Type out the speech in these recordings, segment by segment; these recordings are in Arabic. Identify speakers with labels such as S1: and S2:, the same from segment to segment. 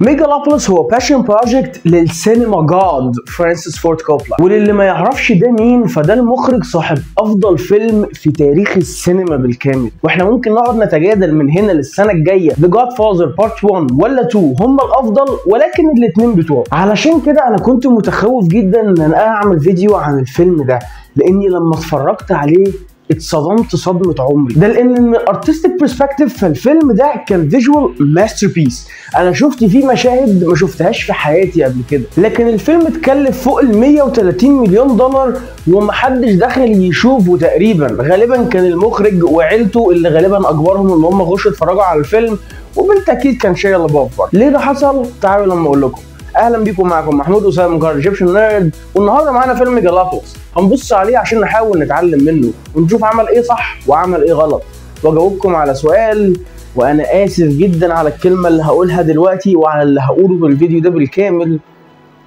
S1: ميجالوبوليس هو باشن بروجكت للسينما جاد فرانسيس فورد كوبلا، وللي ما يعرفش ده مين فده المخرج صاحب افضل فيلم في تاريخ السينما بالكامل. واحنا ممكن نقعد نتجادل من هنا للسنه الجايه The Godfather Part 1 ولا 2 هم الافضل، ولكن الاثنين بتوعه. علشان كده انا كنت متخوف جدا ان انا اعمل فيديو عن الفيلم ده، لاني لما اتفرجت عليه اتصدمت صدمة عمري. ده لان من الارتستيك برسبكتيف فالفيلم ده كان فيجوال ماستر بيس. انا شفت فيه مشاهد ما شفتهاش في حياتي قبل كده، لكن الفيلم اتكلف فوق ال 130 مليون دولار ومحدش دخل يشوفه تقريبا. غالبا كان المخرج وعيلته اللي غالبا اجبرهم ان هم يخشوا يتفرجوا على الفيلم، وبالتاكيد كان شيء لبوفر. ليه ده حصل؟ تعالوا لما اقول لكم. اهلا بيكم، معكم محمود اسامه من قناه ايجيبشن نيرد، والنهارده معانا فيلم ميجالوبوليس. هنبص عليه عشان نحاول نتعلم منه ونشوف عمل ايه صح وعمل ايه غلط، واجاوبكم على سؤال. وانا اسف جدا على الكلمه اللي هقولها دلوقتي وعلى اللي هقوله في الفيديو ده بالكامل،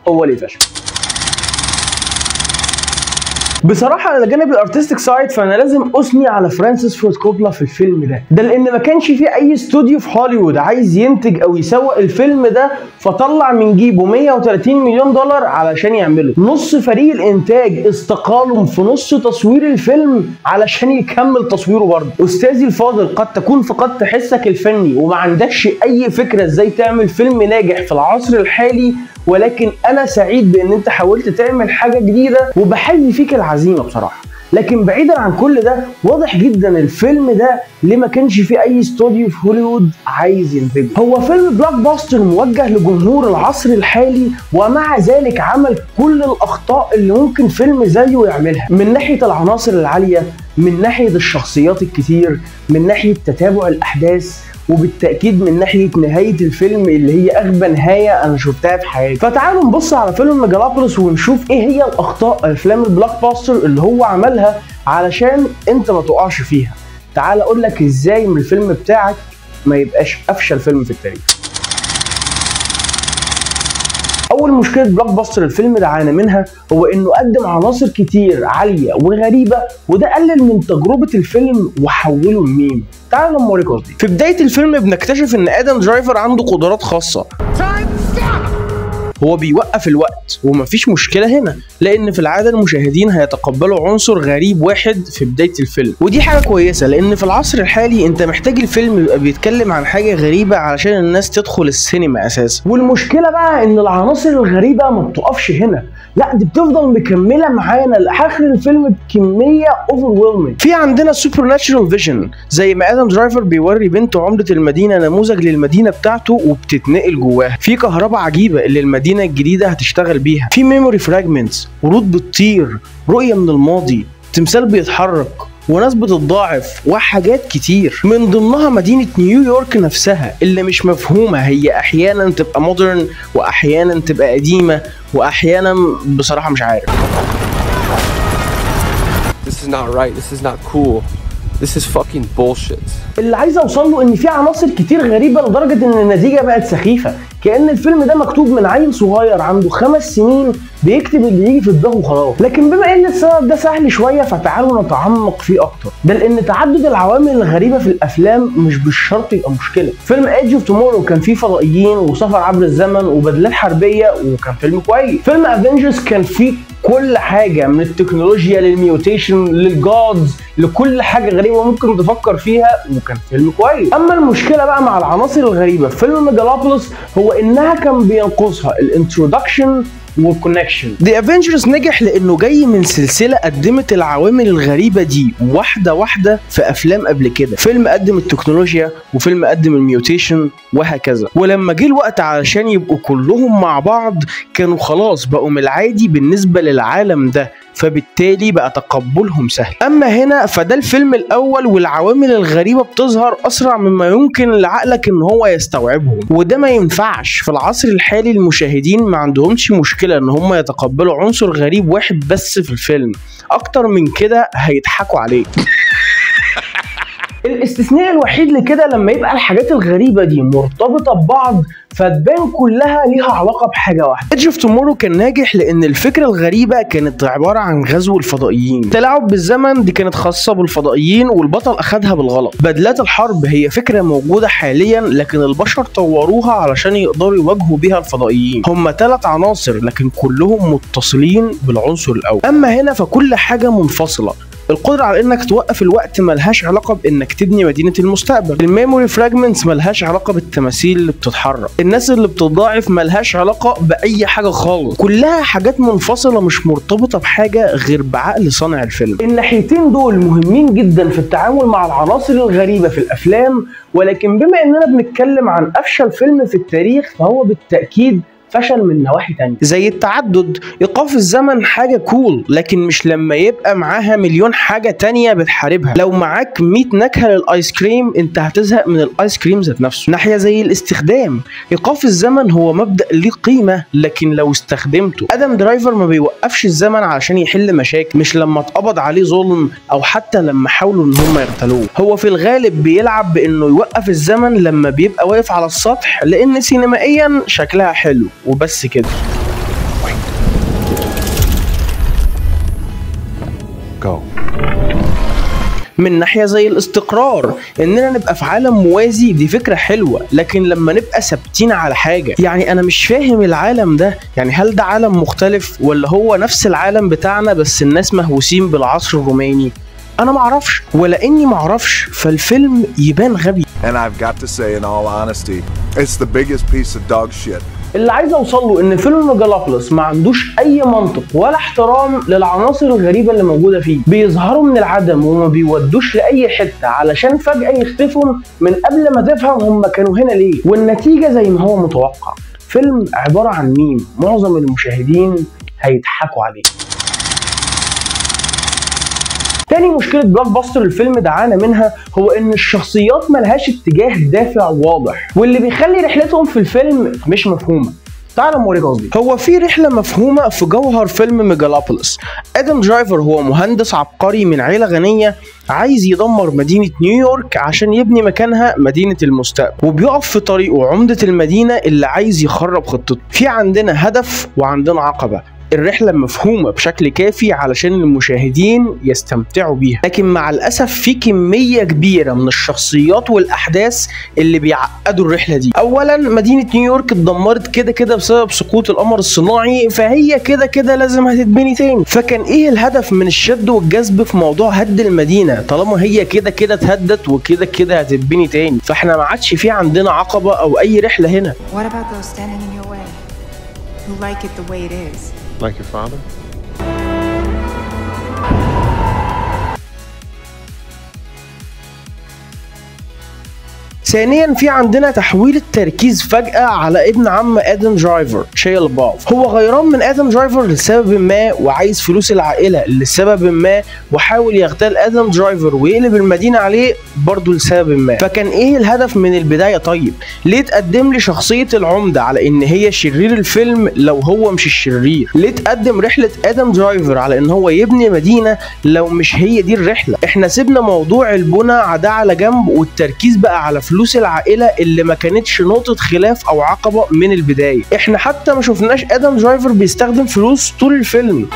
S1: هو ليه فشل. بصراحه على جانب الارتستيك سايد فانا لازم اثني على فرانسيس فورد كوبلا في الفيلم ده لان ما كانش فيه اي استوديو في هوليوود عايز ينتج او يسوق الفيلم ده فطلع من جيبه 130 مليون دولار علشان يعمله. نص فريق الانتاج استقالوا في نص تصوير الفيلم علشان يكمل تصويره برضه. استاذي الفاضل، قد تكون فقدت حسك الفني وما عندكش اي فكره ازاي تعمل فيلم ناجح في العصر الحالي، ولكن انا سعيد بان انت حاولت تعمل حاجه جديده وبحيي فيك العزيمه بصراحه. لكن بعيدا عن كل ده، واضح جدا الفيلم ده ليه ما كانش فيه اي استوديو في هوليوود عايز ينتجه. هو فيلم بلاك باستر موجه لجمهور العصر الحالي، ومع ذلك عمل كل الاخطاء اللي ممكن فيلم زيه يعملها، من ناحيه العناصر العاليه، من ناحيه الشخصيات الكتير، من ناحيه تتابع الاحداث، وبالتاكيد من ناحيه نهايه الفيلم اللي هي اغبى نهايه انا شفتها في حياتي. فتعالوا نبص على فيلم ميجالوبوليس ونشوف ايه هي الاخطاء افلام البلاك باستر اللي هو عملها علشان انت ما تقعش فيها. تعال اقول لك ازاي من الفيلم بتاعك ما يبقاش افشل فيلم في التاريخ. اول مشكله بلاك باستر الفيلم ده عانى منها هو انه قدم عناصر كتير عاليه وغريبه، وده قلل من تجربه الفيلم وحوله لميم. تعالوا لما اوريك قصدي. في بدايه الفيلم بنكتشف ان ادم درايفر عنده قدرات خاصه. هو بيوقف الوقت ومفيش مشكله هنا، لان في العاده المشاهدين هيتقبلوا عنصر غريب واحد في بدايه الفيلم، ودي حاجه كويسه لان في العصر الحالي انت محتاج الفيلم يبقى بيتكلم عن حاجه غريبه علشان الناس تدخل السينما اساسا. والمشكله بقى ان العناصر الغريبه ما بتقفش هنا، لا دي بتفضل مكمله معانا لاخر الفيلم بكميه اوفر. في عندنا سوبر ناتشرال فيجن، زي ما ادم درايفر بيوري بنته عمده المدينه نموذج للمدينه بتاعته وبتتنقل جواها. في كهرباء عجيبه اللي المدينه الجديده هتشتغل بيها. في ميموري فراجمنتس، ورود بتطير، رؤيه من الماضي، تمثال بيتحرك، وناس بتتضاعف، وحاجات كتير. من ضمنها مدينة نيويورك نفسها اللي مش مفهومة، هي أحيانا تبقى مودرن وأحيانا تبقى قديمة وأحيانا بصراحة مش عارف.
S2: This is not right. This is not cool. This is fucking bullshit.
S1: اللي عايز اوصل له ان في عناصر كتير غريبه لدرجه ان النتيجه بقت سخيفه، كأن الفيلم ده مكتوب من عيل صغير عنده 5 سنين بيكتب اللي يجي في دماغه وخلاص. لكن بما ان السبب ده سهل شويه فتعالوا نتعمق فيه اكتر. ده لان تعدد العوامل الغريبه في الافلام مش بالشرط يبقى مشكله. فيلم ايدج اوف تومورو كان فيه فضائيين وسفر عبر الزمن وبدلات حربيه وكان فيلم كويس. فيلم افنجرز كان فيه كل حاجه، من التكنولوجيا للميوتيشن للجادز لكل حاجه غريبه ممكن تفكر فيها، وكان فيلم كويس. اما المشكله بقى مع العناصر الغريبه في فيلم ميجالوبوليس هو انها كان بينقصها الانترودكشن والكونكشن. ذا افنجرز نجح لانه جاي من سلسله قدمت العوامل الغريبه دي واحده واحده في افلام قبل كده. فيلم قدم التكنولوجيا وفيلم قدم الميوتيشن وهكذا، ولما جه الوقت علشان يبقوا كلهم مع بعض كانوا خلاص بقوا من العادي بالنسبه للعالم ده، فبالتالي بقى تقبلهم سهل. اما هنا فده الفيلم الاول والعوامل الغريبه بتظهر اسرع مما يمكن لعقلك ان هو يستوعبهم، وده ما ينفعش. في العصر الحالي المشاهدين ما عندهمش مشكله ان هم يتقبلوا عنصر غريب واحد بس في الفيلم، اكتر من كده هيضحكوا عليه. الاستثناء الوحيد لكده لما يبقى الحاجات الغريبة دي مرتبطة ببعض فتبان كلها ليها علاقة بحاجة واحدة. ايدج اوف تومورو كان ناجح لان الفكرة الغريبة كانت عبارة عن غزو الفضائيين. التلاعب بالزمن دي كانت خاصة بالفضائيين والبطل اخدها بالغلط. بدلات الحرب هي فكرة موجودة حاليا لكن البشر طوروها علشان يقدروا يواجهوا بيها الفضائيين. هم 3 عناصر لكن كلهم متصلين بالعنصر الاول. اما هنا فكل حاجة منفصلة. القدرة على انك توقف الوقت ملهاش علاقة بانك تبني مدينة المستقبل. الميموري فراجمنتس ملهاش علاقة بالتماثيل اللي بتتحرك. الناس اللي بتضاعف ملهاش علاقة بأي حاجة خالص. كلها حاجات منفصلة مش مرتبطة بحاجة غير بعقل صانع الفيلم. الناحيتين دول مهمين جدا في التعامل مع العناصر الغريبة في الافلام، ولكن بما اننا بنتكلم عن افشل فيلم في التاريخ فهو بالتأكيد فشل من نواحي تانية. زي التعدد، ايقاف الزمن حاجة كول لكن مش لما يبقى معاها مليون حاجة تانية بتحاربها. لو معاك 100 نكهة للايس كريم انت هتزهق من الايس كريم ذات نفسه. ناحية زي الاستخدام، ايقاف الزمن هو مبدأ ليه قيمة لكن لو استخدمته. ادم درايفر ما بيوقفش الزمن علشان يحل مشاكل، مش لما اتقبض عليه ظلم او حتى لما حاولوا ان هم يغتالوه. هو في الغالب بيلعب بانه يوقف الزمن لما بيبقى واقف على السطح لان سينمائيا شكلها حلو وبس كده. من ناحية زي الاستقرار، اننا نبقى في عالم موازي دي فكرة حلوة لكن لما نبقى ثابتين على حاجة، يعني انا مش فاهم العالم ده، يعني هل ده عالم مختلف ولا هو نفس العالم بتاعنا بس الناس مهووسين بالعصر الروماني؟ انا معرفش، ولا اني معرفش فالفيلم يبان غبي.
S3: And I've got to say in all honesty, it's the biggest piece of dog shit.
S1: اللي عايز اوصله ان فيلم ميجالوبوليس ما عندوش اي منطق ولا احترام للعناصر الغريبه اللي موجوده فيه. بيظهروا من العدم وما بيودوش لاي حته علشان فجاه يختفوا من قبل ما تفهم هم كانوا هنا ليه، والنتيجه زي ما هو متوقع، فيلم عباره عن ميم معظم المشاهدين هيضحكوا عليه. تاني مشكلة بلاك باستر الفيلم دعانا منها هو ان الشخصيات ملهاش اتجاه دافع واضح، واللي بيخلي رحلتهم في الفيلم مش مفهومة. تعال اوريك قصدي. هو في رحلة مفهومة في جوهر فيلم ميجالوبوليس. ادم درايفر هو مهندس عبقري من عيلة غنية عايز يدمر مدينة نيويورك عشان يبني مكانها مدينة المستقبل، وبيقف في طريقه عمدة المدينة اللي عايز يخرب خطته. في عندنا هدف وعندنا عقبة. الرحلة مفهومة بشكل كافي علشان المشاهدين يستمتعوا بيها، لكن مع الأسف في كمية كبيرة من الشخصيات والأحداث اللي بيعقدوا الرحلة دي. أولا مدينة نيويورك اتدمرت كده كده بسبب سقوط القمر الصناعي، فهي كده كده لازم هتتبني تاني. فكان إيه الهدف من الشد والجذب في موضوع هد المدينة طالما هي كده كده اتهدت وكده كده هتتبني تاني؟ فاحنا ما عادش في عندنا عقبة أو أي رحلة هنا.
S4: What about those standing in your way who like it the way it is?
S2: Like your father?
S1: ثانيا في عندنا تحويل التركيز فجأة على ابن عم ادم درايفر شيا لاباف. هو غيران من ادم درايفر لسبب ما وعايز فلوس العائلة لسبب ما، وحاول يغتال ادم درايفر ويقلب المدينة عليه برضه لسبب ما. فكان ايه الهدف من البداية؟ طيب ليه تقدم لي شخصية العمدة على ان هي شرير الفيلم لو هو مش الشرير؟ ليه تقدم رحلة ادم درايفر على ان هو يبني مدينة لو مش هي دي الرحلة؟ احنا سيبنا موضوع البنى ده على جنب والتركيز بقى على فلوس العائلة اللي ما كانتش نقطة خلاف او عقبة من البداية. احنا حتى ما شفناش ادم درايفر بيستخدم فلوس طول الفيلم.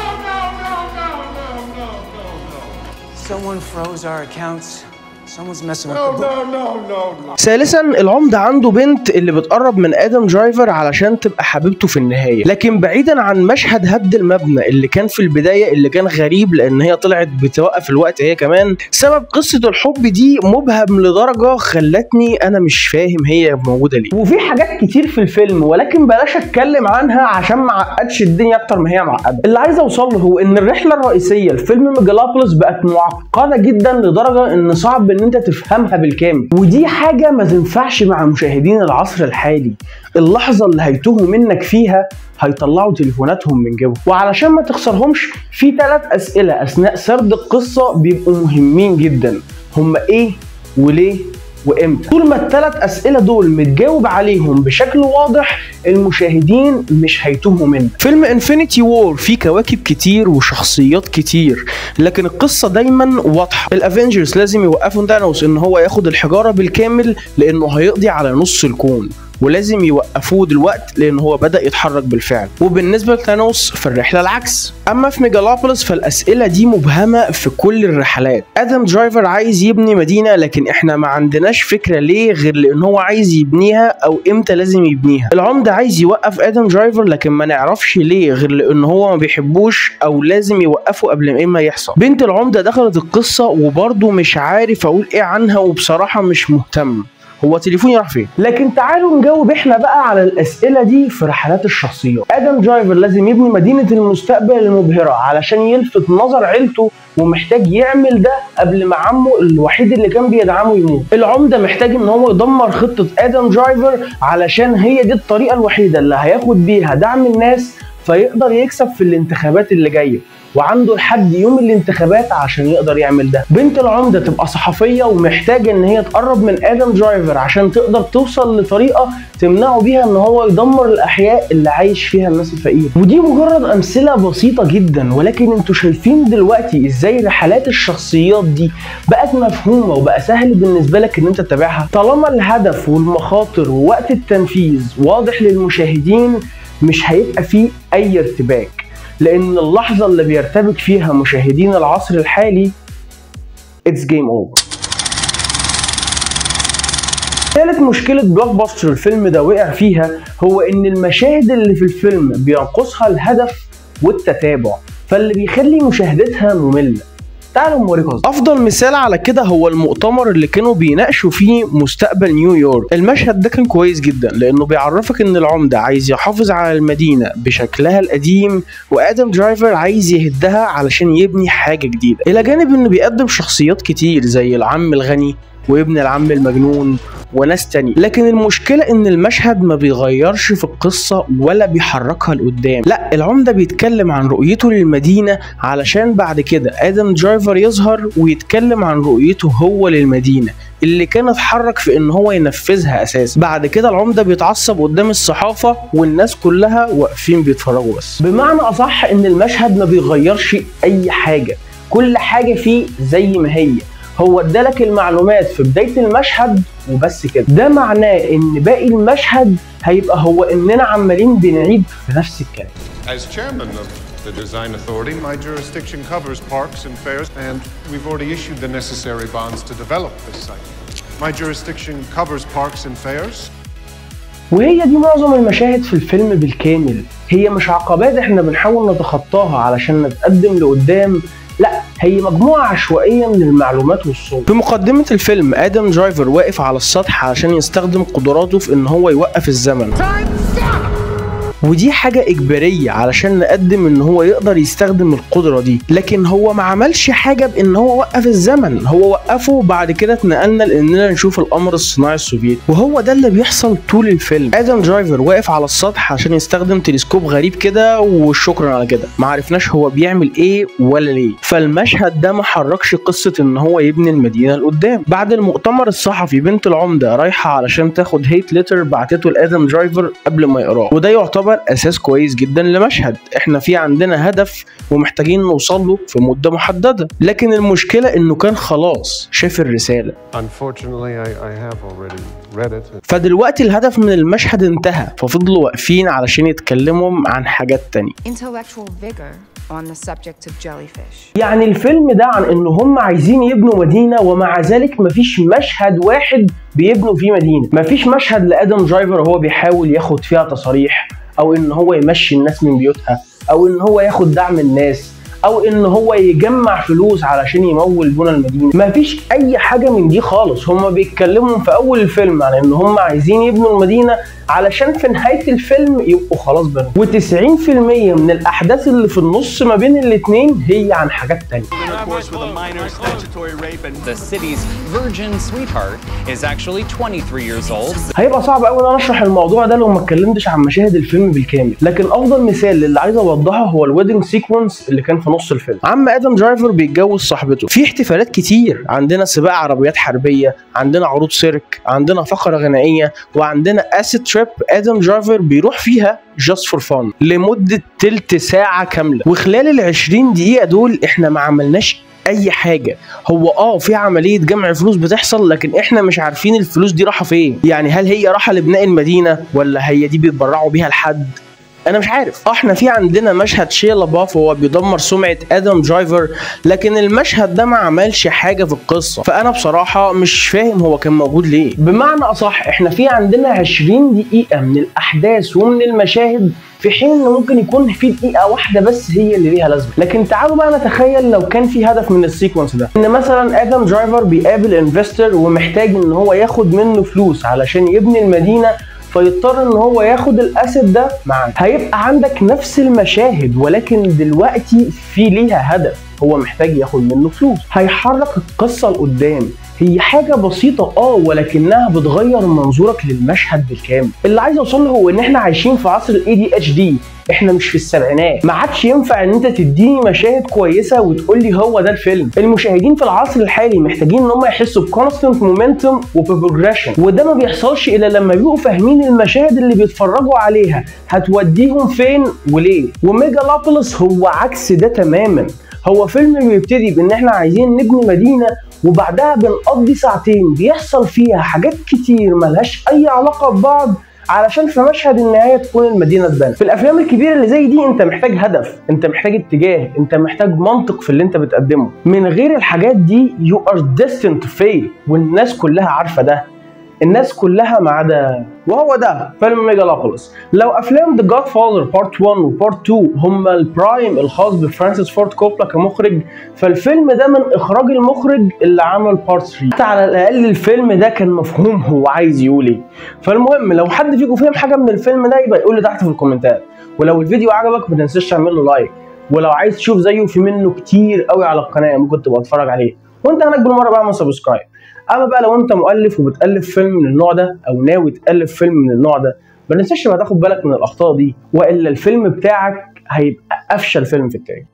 S5: Someone froze our accounts. Someone's messing with the book.
S1: ثالثا العمدة عنده بنت اللي بتقرب من ادم درايفر علشان تبقى حبيبته في النهاية، لكن بعيدا عن مشهد هد المبنى اللي كان في البداية اللي كان غريب لان هي طلعت بتوقف الوقت هي كمان، سبب قصة الحب دي مبهم لدرجة خلتني انا مش فاهم هي موجودة ليه. وفي حاجات كتير في الفيلم ولكن بلاش اتكلم عنها عشان ما اعقدش الدنيا اكتر ما هي معقدة. اللي عايز اوصله هو ان الرحلة الرئيسية لفيلم ميجالوبوليس بقت معقدة جدا لدرجة ان صعب ان انت تفهمها بالكامل، ودي حاجة ما تنفعش مع مشاهدين العصر الحالي. اللحظة اللي هيتوهوا منك فيها هيطلعوا تليفوناتهم من جيبهم. وعلشان ما تخسرهمش في 3 أسئلة أثناء سرد القصة بيبقوا مهمين جدا، هم إيه وليه وامتى. طول ما الثلاث اسئله دول متجاوب عليهم بشكل واضح المشاهدين مش هيتوهوا منه. فيلم انفينيتي وور فيه كواكب كتير وشخصيات كتير، لكن القصه دايما واضحه. الافنجرز لازم يوقفوا ثانوس ان هو ياخد الحجاره بالكامل لانه هيقضي على نص الكون، ولازم يوقفوه دلوقتي لان هو بدأ يتحرك بالفعل. وبالنسبه لثانوس في الرحله العكس. اما في ميجالوبوليس فالاسئله دي مبهمه في كل الرحلات. ادم درايفر عايز يبني مدينه لكن احنا ما عندناش فكره ليه غير لان هو عايز يبنيها او امتى لازم يبنيها. العمده عايز يوقف ادم درايفر لكن ما نعرفش ليه غير لان هو ما بيحبوش او لازم يوقفه قبل ما يحصل. بنت العمده دخلت القصه وبرضه مش عارف اقول ايه عنها وبصراحه مش مهتم. هو تليفوني راح فين؟ لكن تعالوا نجاوب احنا بقى على الاسئله دي في رحلات الشخصيات. ادم درايفر لازم يبني مدينه المستقبل المبهره علشان يلفت نظر عيلته، ومحتاج يعمل ده قبل ما عمه الوحيد اللي كان بيدعمه يموت. العمده محتاج ان هو يدمر خطه ادم درايفر علشان هي دي الطريقه الوحيده اللي هياخد بيها دعم الناس فيقدر يكسب في الانتخابات اللي جايه، وعنده لحد يوم الانتخابات عشان يقدر يعمل ده. بنت العمده تبقى صحفيه ومحتاجه ان هي تقرب من ادم درايفر عشان تقدر توصل لطريقه تمنعه بيها ان هو يدمر الاحياء اللي عايش فيها الناس الفقيره. ودي مجرد امثله بسيطه جدا، ولكن انتوا شايفين دلوقتي ازاي رحلات الشخصيات دي بقت مفهومه وبقى سهل بالنسبه لك ان انت تتابعها. طالما الهدف والمخاطر ووقت التنفيذ واضح للمشاهدين مش هيبقى فيه اي ارتباك، لأن اللحظة اللي بيرتبك فيها مشاهدين العصر الحالي It's game over. ثالث مشكلة بلوك باستر الفيلم ده وقع فيها هو إن المشاهد اللي في الفيلم بينقصها الهدف والتتابع، فاللي بيخلي مشاهدتها مملة. تعالوا نوريكم افضل مثال على كده هو المؤتمر اللي كانوا بيناقشوا فيه مستقبل نيويورك. المشهد ده كان كويس جدا لانه بيعرفك ان العمده عايز يحافظ على المدينه بشكلها القديم، وادم درايفر عايز يهدها علشان يبني حاجه جديده، الى جانب انه بيقدم شخصيات كتير زي العم الغني وابن العم المجنون وناس تانية. لكن المشكلة ان المشهد ما بيغيرش في القصة ولا بيحركها لقدام، لا العمدة بيتكلم عن رؤيته للمدينة علشان بعد كده ادم درايفر يظهر ويتكلم عن رؤيته هو للمدينة اللي كان اتحرك في ان هو ينفذها اساسا. بعد كده العمدة بيتعصب قدام الصحافة والناس كلها واقفين بيتفرجوا بس. بمعنى اصح ان المشهد ما بيغيرش اي حاجة، كل حاجة فيه زي ما هي، هو ادالك المعلومات في بداية المشهد وبس كده. ده معناه ان باقي المشهد هيبقى هو اننا عمالين بنعيد في نفس الكلام.
S6: As chairman of the design authority, my jurisdiction covers parks and fairs, and we've already issued the necessary bonds to develop this site. My jurisdiction covers parks and fairs.
S1: وهي دي معظم المشاهد في الفيلم بالكامل، هي مش عقبات احنا بنحاول نتخطاها علشان نتقدم لقدام، لا هي مجموعة عشوائية من المعلومات والصوت. في مقدمة الفيلم آدم درايفر واقف على السطح عشان يستخدم قدراته في ان هو يوقف الزمن، ودي حاجة إجبارية علشان نقدم إن هو يقدر يستخدم القدرة دي، لكن هو ما عملش حاجة بإن هو وقف الزمن، هو وقفه وبعد كده اتنقلنا لإننا نشوف القمر الصناعي السوفيتي، وهو ده اللي بيحصل طول الفيلم. آدم درايفر واقف على السطح عشان يستخدم تلسكوب غريب كده وشكرا على كده، ما عرفناش هو بيعمل إيه ولا ليه، فالمشهد ده ما حركش قصة إن هو يبني المدينة لقدام. بعد المؤتمر الصحفي بنت العمدة رايحة علشان تاخد هيت ليتر بعتته لآدم درايفر قبل ما يقراه، وده يعتبر اساس كويس جدا لمشهد احنا فيه عندنا هدف ومحتاجين نوصل له في مده محدده، لكن المشكله انه كان خلاص شاف الرساله. فدلوقتي الهدف من المشهد انتهى، ففضلوا واقفين علشان يتكلموا عن حاجات تانية.
S4: on the subject of jellyfish.
S1: يعني الفيلم ده عن ان هم عايزين يبنوا مدينة ومع ذلك مفيش مشهد واحد بيبنوا فيه مدينة، مفيش مشهد لآدم درايفر هو بيحاول ياخد فيها تصاريح او ان هو يمشي الناس من بيوتها او ان هو ياخد دعم الناس او ان هو يجمع فلوس علشان يمول بنى المدينه. مفيش اي حاجه من دي خالص. هم بيتكلموا في اول الفيلم عن ان هم عايزين يبنوا المدينه علشان في نهايه الفيلم يبقوا خلاص بنوا، و90% من الاحداث اللي في النص ما بين الاثنين هي عن حاجات تانية. هيبقى صعب قوي ان انا اشرح الموضوع ده لو ما اتكلمتش عن مشاهد الفيلم بالكامل، لكن افضل مثال للي عايز اوضحه هو الويدنج سيكونس اللي كان في في نص الفيلم. عم ادم درايفر بيتجوز صاحبته، في احتفالات كتير، عندنا سباق عربيات حربيه، عندنا عروض سيرك، عندنا فقره غنائيه، وعندنا اسيد تريب ادم درايفر بيروح فيها جاست فور فان لمده تلت ساعه كامله. وخلال ال20 دقيقه دول احنا ما عملناش اي حاجه. هو في عمليه جمع فلوس بتحصل، لكن احنا مش عارفين الفلوس دي رايحه فين. يعني هل هي رايحه لبناء المدينه، ولا هي دي بيتبرعوا بيها لحد؟ انا مش عارف. احنا في عندنا مشهد شيا لاباف وهو بيدمر سمعه ادم درايفر، لكن المشهد ده ما عملش حاجه في القصه، فانا بصراحه مش فاهم هو كان موجود ليه. بمعنى اصح احنا في عندنا 20 دقيقه من الاحداث ومن المشاهد، في حين ان ممكن يكون في دقيقه واحده بس هي اللي ليها لازمه. لكن تعالوا بقى نتخيل لو كان في هدف من السيكونس ده، ان مثلا ادم درايفر بيقابل انفستر ومحتاج ان هو ياخد منه فلوس علشان يبني المدينه، فيضطر ان هو ياخد الاسيد ده معاه. هيبقى عندك نفس المشاهد، ولكن دلوقتي في ليها هدف، هو محتاج ياخد منه فلوس، هيحرك القصه لقدام. هي حاجه بسيطه ولكنها بتغير منظورك للمشهد بالكامل. اللي عايز اوصل له هو ان احنا عايشين في عصر الاي اتش دي، احنا مش في السبعينات. ما عادش ينفع ان انت تديني مشاهد كويسه وتقول لي هو ده الفيلم. المشاهدين في العصر الحالي محتاجين ان هم يحسوا بكونستنت مومنتوم وبروجريشن، وده ما بيحصلش الا لما بيبقوا فاهمين المشاهد اللي بيتفرجوا عليها هتوديهم فين وليه. وميجالوبوليس هو عكس ده تماما. هو فيلم بيبتدي بان احنا عايزين نبني مدينه، وبعدها بنقضي ساعتين بيحصل فيها حاجات كتير ملهاش اي علاقه ببعض علشان في مشهد النهايه تكون المدينه اتبنت. في الافلام الكبيره اللي زي دي انت محتاج هدف، انت محتاج اتجاه، انت محتاج منطق في اللي انت بتقدمه. من غير الحاجات دي you are destined to fail، والناس كلها عارفه ده، الناس كلها ما عدا، وهو ده فيلم ميجالوبوليس. لو افلام The Godfather Part 1 و Part 2 هم البرايم الخاص بفرانسيس فورد كوبلا كمخرج، فالفيلم ده من اخراج المخرج اللي عمل Part 3. حتى على الاقل الفيلم ده كان مفهوم هو عايز يقول ايه. فالمهم لو حد فيكم فهم حاجه من الفيلم ده يبقى يقول لي تحت في الكومنتات، ولو الفيديو عجبك ما تنساش تعمل له لايك، ولو عايز تشوف زيه في منه كتير قوي على القناه ممكن تبقى تتفرج عليه، وانت هناك بالمره بقى اعمل سبسكرايب. اما بقى لو انت مؤلف وبتالف فيلم من النوع ده او ناوي تالف فيلم من النوع ده، ما تنساش تاخد بالك من الاخطاء دي، والا الفيلم بتاعك هيبقى افشل فيلم في التاريخ.